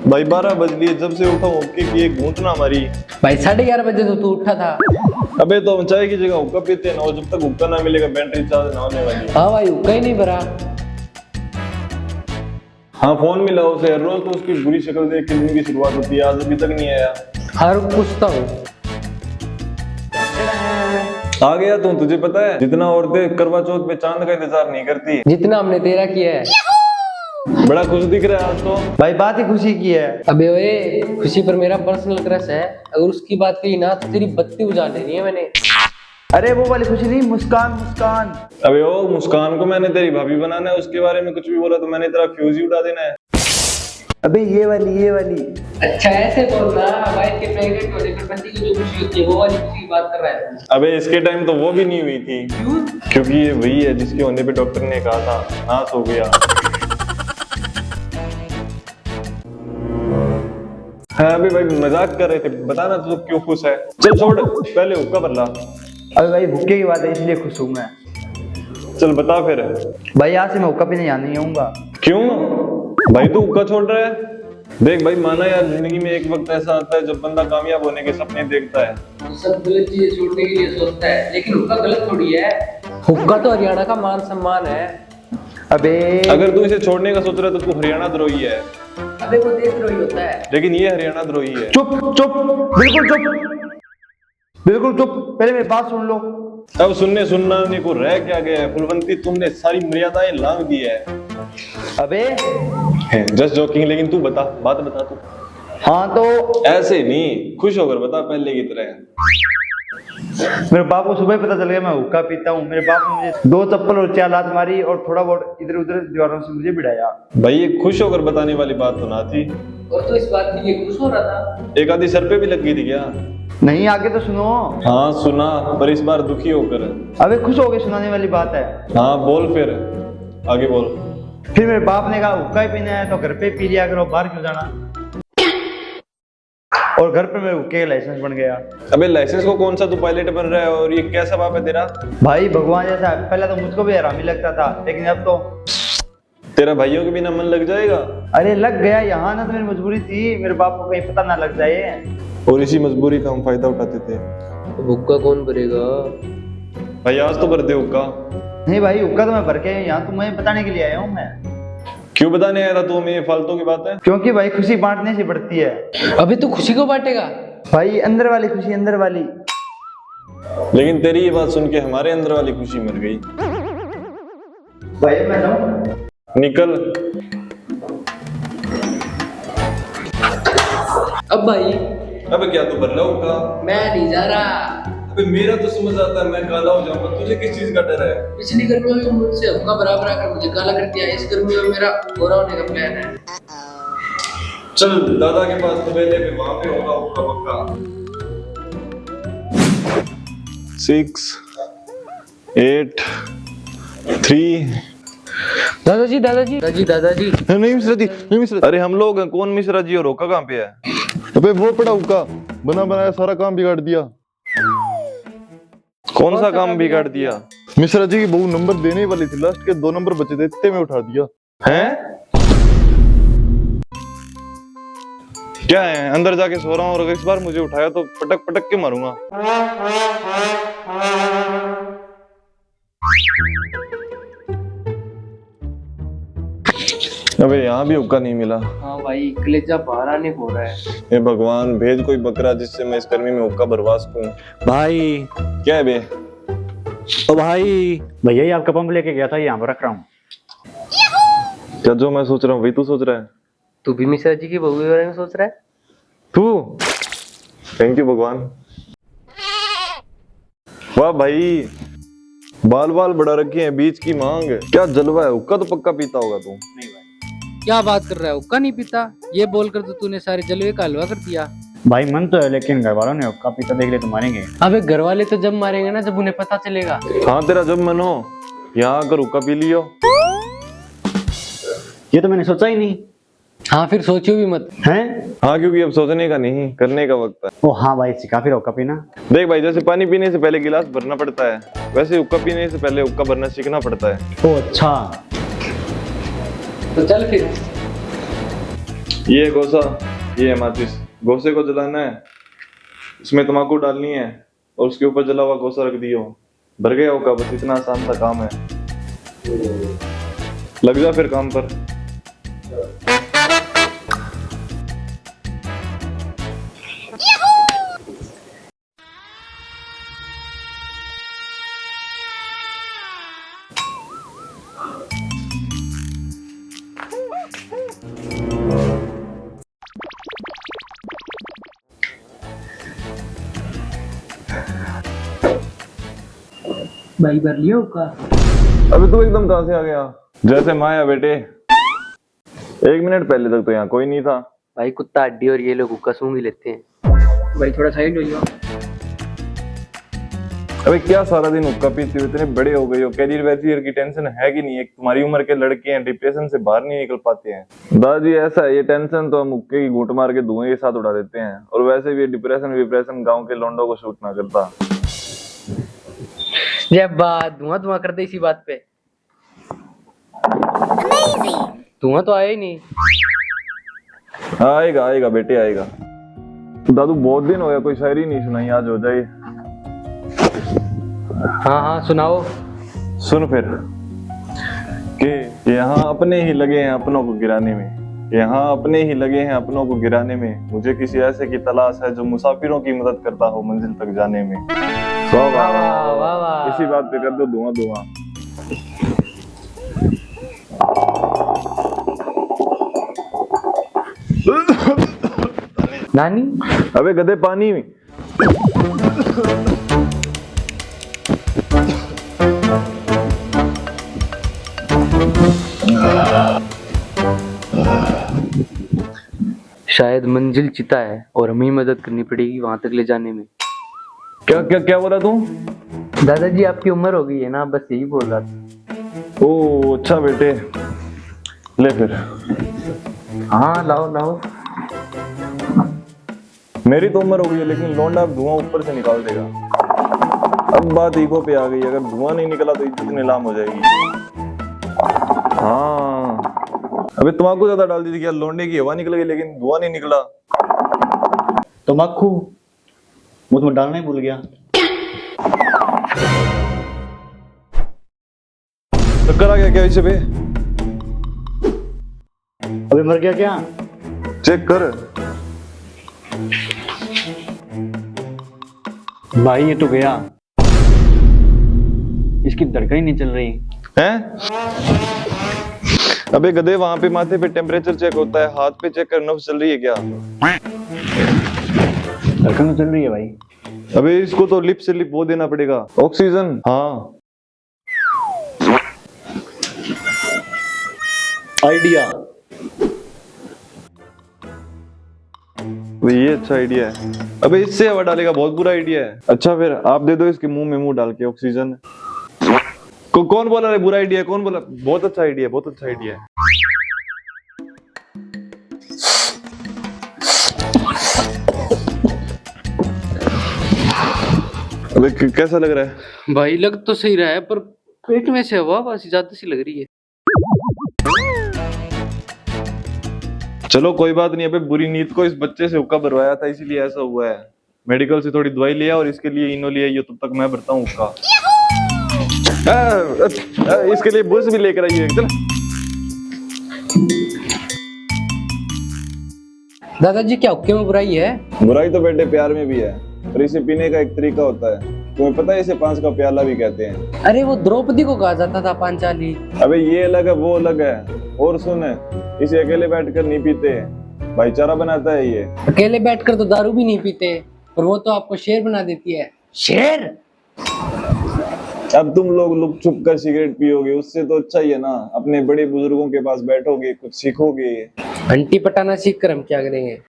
भाई 12 बज लिए, जब से उठा हुक्के की एक घूंट ना मारी। भाई 11:30 बजे तो तू उठा था। अबे तो हम चाय की जगह हुक्का पीते हैं ना, और जब तक हुक्का ना मिलेगा बैटरी चार्ज ना होने वाली। हाँ भाई हुक्का ही नहीं भरा। हाँ फोन मिला उसे, हर रोज तो उसकी बुरी शक्ल देख के दिन की शुरुआत होती है, आज अभी तक नहीं आया। हर पूछता हूँ। आ गया तू, तुझे पता है जितना औरतें करवा चौथ पे चांद का इंतजार नहीं करती, जितना हमने तेरा किया है। बड़ा खुश दिख रहा है आज तो। भाई बात ही खुशी की है। अबे ओए, खुशी पर मेरा पर्सनल क्रश है, अगर उसकी बात कही ना तो तेरी बत्ती बुझा देनी है मैंने। अरे वो वाली खुशी नहीं, मुस्कान मुस्कान। अबे ओ मुस्कान को मैंने तेरी भाभी बनाना है, उसके बारे में कुछ भी बोला तो मैंने तेरा फ्यूज ही उड़ा देना है। अबे ये वाली। अच्छा ऐसे बोलना, वाइफ के प्रेग्नेंट होने पर पति को जो खुशी होती है वो वाली खुशी की बात कर रहा है। अबे इसके टाइम तो वो भी नहीं हुई थी। क्यों? क्योंकि ये वही है जिसके होने पे डॉक्टर ने कहा था नाश हो गया। हाँ अबे भाई मजाक कर रहे थे, बताना तू क्यों खुश है। चल छोड़, पहले हुक्का भर ला। अबे भाई भुक्के की बात है इसलिए खुश हूँ मैं। चल बता फिर। भाई आज से मैं हुक्का पीने नहीं आऊंगा। क्यों भाई, तू हुक्का छोड़ रहा है? देख भाई माना यार, जिंदगी में एक वक्त ऐसा आता है जब बंदा कामयाब होने के सपने देखता है। तो सब गलत चीजें छोड़ने के लिए सोचता है, लेकिन हुक्का गलत थोड़ी है। हुक्का तो हरियाणा का मान सम्मान है। अबे अगर तू इसे छोड़ने का सोच रहा है तो तू हरियाणा द्रोही है। अबे वो देशद्रोही होता है। लेकिन ये हरियाणा द्रोही है। चुप चुप, बिल्कुल चुप, पहले मेरी बात सुन लो। अब सुनने को रह क्या गया है फुलवंती, तुमने सारी मर्यादाएं लांघ दी है। अबे जस्ट जोकिंग, लेकिन तू बता, बात बता तू। हाँ तो ऐसे नहीं, खुश होकर बता पहले की तरह। मेरे बाप को सुबह पता चल गया मैं हुक्का पीता हूँ। मेरे बाप ने मुझे 2 चप्पल और 4 लात मारी और थोड़ा बहुत इधर उधर दीवारों से मुझे भिड़ाया। भाई ये खुश होकर बताने वाली बात तो ना थी। और तो इस बात के लिए खुश हो रहा था। एक आधी सर पे भी लग गई थी क्या? नहीं आगे तो सुनो। हाँ सुना, पर इस बार दुखी होकर। अबे खुश हो गए सुनाने वाली बात है। हाँ बोल फिर, आगे बोल। फिर मेरे बाप ने कहा हुक्का ही पीना है तो घर पे पी लिया करो, बाहर क्यों जाना। और घर पे मेरे हुक्के का लाइसेंस बन गया। अबे लाइसेंस को कौन सा तू पायलट बन रहा है, और ये कैसा बाप है तेरा? भाई भगवान जैसा। पहले तो मुझको भी हरामी लगता था, लेकिन अब तो तेरा भाइयों के बिना मन लग जाएगा। अरे लग गया। यहाँ ना तो मेरी मजबूरी थी, मेरे बाप को कहीं पता ना लग जाए, और इसी मजबूरी का हम फायदा उठाते थे। तो हुक्का कौन भरेगा? भाई आज तो भर दे हुक्का। नहीं भाई हुक्का तो मैं भर के यहाँ तुम्हें बताने के लिए आया हूँ मैं। क्यों बताने आया था तू हमें, ये फालतू की बात है? क्योंकि भाई खुशी बांटने से बढ़ती है। अभी तू खुशी को बांटेगा? भाई अंदर वाली खुशी, अंदर वाली। लेकिन तेरी ये बात सुन के हमारे अंदर वाली खुशी मर गई। भाई मैं जाऊं? निकल। अब भाई अबे क्या तू भर रहा हुक्का? मैं नहीं जा रहा। अबे मेरा तो समझ आता है, मैं काला हो जाऊंगा, तुझे किस चीज का डर है? पिछली गर्मियों में मुझसे हुक्का बराबर आकर मुझे काला कर दिया, इस गर्मियों में मेरा गोरा होने का प्लान है। चल दादा के पास तबेले पे, वहां पे होगा हुक्का पक्का। 6 8 3। दादाजी दादाजी दादाजी। नहीं मिश्रा जी, नहीं मिश्रा। अरे हम लोग हैं, कौन मिश्रा जी और हुक्का कहाँ पे है? अबे वो पड़ा हुक्का, बना बनाया सारा काम बिगाड़ दिया। कौन सा काम बिगाड़ दिया? मिश्रा जी की बहू नंबर देने वाली थी, लास्ट के 2 नंबर बचे थे, इतने में उठा दिया। हैं? क्या है? अंदर जाके सो रहा हूँ, और अगर इस बार मुझे उठाया तो पटक पटक के मारूंगा। अबे यहाँ भी हुक्का नहीं मिला। हाँ भाई कलेजा बाहर आने को रहा है। हे भगवान, भेज कोई बकरा जिससे मैं इस गर्मी में हुक्का भरवा सकूं। भाई क्या है बे? ओ भाई, भैया ये आपका पंप लेके गया था, यहाँ पर रख रहा हूँ। क्या जो मैं सोच रहा हूँ वही तू सोच रहा है? तू भी मिश्रा जी की बहू के बारे में सोच रहा है? तू? थैंक यू भगवान। वाह भाई, बाल बाल बढ़ा रखे हैं, बीच की मांग। क्या जलवा है, हुक्का तो पक्का पीता होगा तू। नहीं भाई। क्या बात कर रहा है, हुक्का नहीं पीता? ये बोलकर तो तूने सारे जलवे का हलवा कर दिया। भाई मन तो है, लेकिन घर वालों ने हुक्का पीता देख लिया तो मारेंगे। अबे घर वाले तो जब मारेंगे ना जब उन्हें पता चलेगा। हाँ तेरा जब मन हो, यहाँ आकर हुक्का पी लियो। ये तो मैंने सोचा ही नहीं। हाँ फिर सोचियो भी मत। हैं? हाँ क्योंकि अब सोचने का नहीं, करने का वक्त है। ओ हाँ भाई, सिखा फिर हुक्का पीना। देख भाई, जैसे पानी पीने से पहले गिलास भरना पड़ता है, वैसे हुक्का पीने से पहले हुक्का भरना सीखना पड़ता है। ओ अच्छा। तो चल फिर। ये गोसा, ये है माचिस। गोसे को जलाना है, इसमें तम्बाकू डालनी है और उसके ऊपर जला हुआ गोसा रख दियो, भर गया होगा। बस इतना आसान सा काम है, लग जा फिर काम पर। भाई भर लिया हुक्का? अबे तू एकदम कहां से आ गया? जैसे माया बेटे, 1 मिनट पहले तक तो यहाँ कोई नहीं था। भाई कुत्ता हड्डी और ये लोग हुक्का सूंघ ही लेते हैं। भाई थोड़ा साइड हो जाओ। अबे क्या सारा दिन हुक्का पीते हो, इतने बड़े हो गए हो, कैरियर वैरियर की टेंशन है कि नहीं? एक तुम्हारी उम्र के लड़के हैं, डिप्रेशन से बाहर नहीं निकल पाते हैं। दादाजी ऐसा है, ये टेंशन तो हम हुक्के की घूंट मार के धुएं के साथ उड़ा देते हैं। और वैसे भी डिप्रेशन गांव के लौंडों को शूट ना करता। जब बात धुआं धुआं कर दे इसी बात पे। धुआं तो आया ही नहीं। आएगा आएगा बेटे आएगा। दादू बहुत दिन हो गया, कोई शायरी नहीं सुनाई, आज हो जाए। हाँ हाँ सुनाओ। सुन फिर कि यहाँ अपने ही लगे हैं अपनों को गिराने में, यहाँ अपने ही लगे हैं अपनों को गिराने में। मुझे किसी ऐसे की तलाश है जो मुसाफिरों की मदद करता हो मंजिल तक जाने में। वाह वाह वाह वाह वाह। इसी बात पे कर दो धुआं धुआं। नानी अबे गधे पानी में। शायद मंजिल चिता है और हमें ही मदद करनी पड़ेगी वहां तक ले जाने में। क्या क्या क्या बोला तू? दादाजी आपकी उम्र हो गई है ना, बस यही बोल रहा था। ओ अच्छा बेटे, ले फिर। हाँ लाओ लाओ। मेरी तो उम्र हो गई है, लेकिन लौंडा धुआं ऊपर से निकाल देगा। अब बात ईगो पे आ गई, अगर धुआं नहीं निकला तो इज्जत नीलाम हो जाएगी। हाँ अबे तम्बाकू ज्यादा डाल दी थी क्या? लौंडे की हवा निकल गई लेकिन धुआं नहीं निकला। तम्बाकू मुझ में डालना ही भूल गया। चक्कर आ गया क्या इसे बे? अबे मर गया क्या? चेक कर। भाई ये तो गया, इसकी धड़कन ही नहीं चल रही हैं? अबे गधे, वहां पे माथे पे टेम्परेचर चेक होता है, हाथ पे चेक कर नब्ज चल रही है क्या? धड़कन तो चल रही है भाई। अबे इसको तो लिप से लिप वो देना पड़ेगा, ऑक्सीजन। हाँ आइडिया। ये अच्छा आइडिया है। अबे इससे हवा डालेगा, बहुत बुरा आइडिया है। अच्छा फिर आप दे दो इसके मुंह में मुंह डाल के ऑक्सीजन। कौन बोला रे बुरा आइडिया? कौन बोला? बहुत अच्छा आइडिया, बहुत अच्छा आइडिया है। अबे कैसा लग रहा है? भाई लग तो सही रहा है, पर पेट में से हवा बस ज्यादा सी लग रही है। चलो कोई बात नहीं। अबे बुरी नीत को इस बच्चे से हुक्का भरवाया था, इसीलिए ऐसा हुआ है। मेडिकल से थोड़ी दवाई लिया और इसके लिए इनो लिया, ये तब तक मैं भरता हूँ हुक्का। इसके लिए बुश भी लेकर आइए। चल दादाजी क्या हुक्के में बुराई है? बुराई तो बेटे प्यार में भी है, और इसे पीने का एक तरीका होता है। तुम्हें पता है इसे 5 का प्याला भी कहते हैं। अरे वो द्रौपदी को कहा जाता था पांचाली। अबे ये अलग है वो अलग है। और सुन, इसे अकेले बैठकर नहीं पीते, भाईचारा बनाता है ये। अकेले बैठकर तो दारू भी नहीं पीते, और वो तो आपको शेर बना देती है। शेर? अब तुम लोग लुक छुप कर सिगरेट पियोगे, उससे तो अच्छा ही है ना, अपने बड़े बुजुर्गों के पास बैठोगे, कुछ सीखोगे। घंटी पटाना सीख कर हम क्या करेंगे?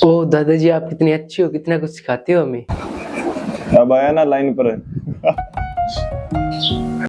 ओ दादाजी आप कितनी अच्छी हो, कितना कुछ सिखाते हो हमें। अब आया ना लाइन पर।